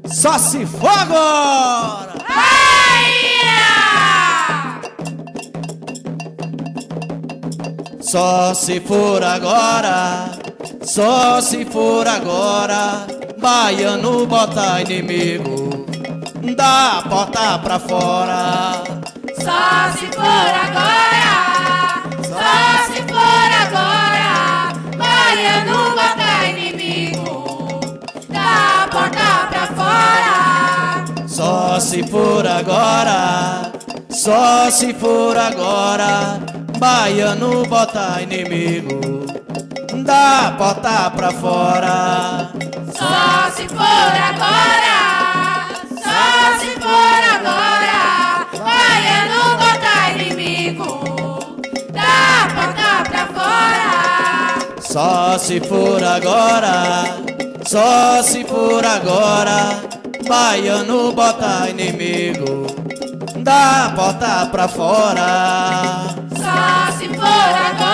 Só se for agora! Só se for agora, só se for agora, baiano bota inimigo da porta pra fora. Só se for agora, só se for agora, baiano bota inimigo da porta pra fora. Só se for agora, só se for agora, baiano bota inimigo da porta pra fora. Só se for agora, só se for agora, baiano bota inimigo da porta pra fora. Só se for agora, só se for agora, baiano bota inimigo da porta pra fora. Só se for agora.